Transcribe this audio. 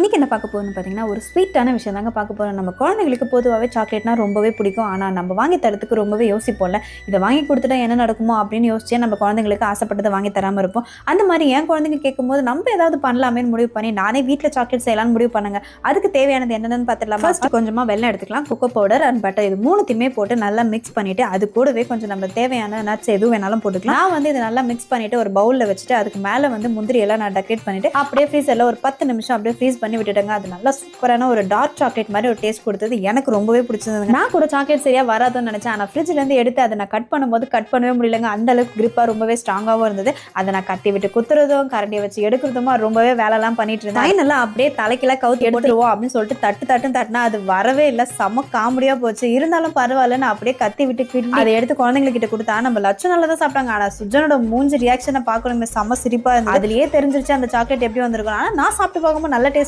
இன்னைக்கு என்ன பார்க்க போறோம்னு பார்த்தீங்கன்னா, ஒரு ஸ்வீட்டான விஷயம் தாங்க பார்க்க போறோம். நம்ம குழந்தைகளுக்கு பொதுவாவே சாக்லேட்னா ரொம்பவே பிடிக்கும். ஆனா, நம்ம வாங்கி தரதுக்கு ரொம்பவே யோசிப்போம்ல. இத வாங்கி குடுத்துட்டா என்ன நடக்குமோ அப்படின்னு யோசிச்சே நம்ம குழந்தைங்களுக்கு ஆசைப்பட்டத வாங்கி தராம இருப்போம். அந்த மாரி என் குழந்தைங்க கேட்கும்போது, நம்ம ஏதாவது பண்ணலாமேன்னு முடிவு பண்ணி, நானே வீட்ல சாக்லேட் செய்யலாம்னு முடிவு பண்ணேங்க. அதுக்கு தேவையானது என்னென்னு பார்த்துடலாமா? ஃபர்ஸ்ட் கொஞ்சமா வெல்லம் எடுத்துக்கலாம். கொக்கோ பவுடர் அண்ட் பட்டர் இது 3த்தையுமே போட்டு நல்லா மிக்ஸ் பண்ணிட்டு, அது கூடவே கொஞ்சம் நம்ம தேவையான நட்ஸ் எது வேணாலும் போட்டுக்கலாம். நான் வந்து இத நல்லா மிக்ஸ் பண்ணிட்டு ஒரு பவுல்ல வச்சுட்டு, அதுக்கு மேல வந்து முந்திரி எல்லாம் நான் டெக்கரேட் பண்ணிட்டு, அப்படியே ஃப்ரீசர்ல ஒரு 10 நிமிஷம் அப்படியே ஃப்ரீஸ் பண்ணி விட்டுட்டேங்க. அது நல்லா சூப்பரான ஒரு டார்க் சாக்லேட் மாதிரி ஒரு டேஸ்ட் கொடுத்தது. எனக்கு ரொம்பவே பிடிச்சதுங்க. நான் கூட சாக்லேட் சரியா வராதுன்னு நினைச்சேன். ஆனா ஃப்ரிட்ஜ்ல இருந்து எடுத்து அதை நான் கட் பண்ணும்போது கட் பண்ணவே முடியலங்க. அந்த அளவுக்கு கிரிப்பா ரொம்பவே ஸ்ட்ராங்காவும் இருந்தது. அதை நான் கத்தி விட்டு குத்துறதும் கரண்டியை வச்சு எடுக்கிறதுமா ரொம்பவே வேலைலாம் பண்ணிட்டு இருந்தேன். ஃபைனலா அப்படியே தலைக்கெல்லாம் கவுத்தி எடுத்துருவோம் அப்படின்னு சொல்லிட்டு தட்டுன்னு தட்டினா அது வரவே இல்லை. செம காமெடியா போச்சு. இருந்தாலும் பரவாயில்ல, நான் அப்படியே கத்தி விட்டு கிட்டி அதை எடுத்து குழந்தைங்க கிட்ட கொடுத்தா நம்ம லட்சம் நல்லா தான் சாப்பிட்டாங்க. ஆனா சுஜனோட மூஞ்சி ரியாக்ஷனை பார்க்கணுமே, செம சிரிப்பா இருந்தது. அதுலயே தெரிஞ்சிருச்சு அந்த சாக்லேட் எப்படி வந்திருக்கும். ஆனா நான் சாப்பிட்டு பார்க்கும்போது நல்ல டேஸ்ட்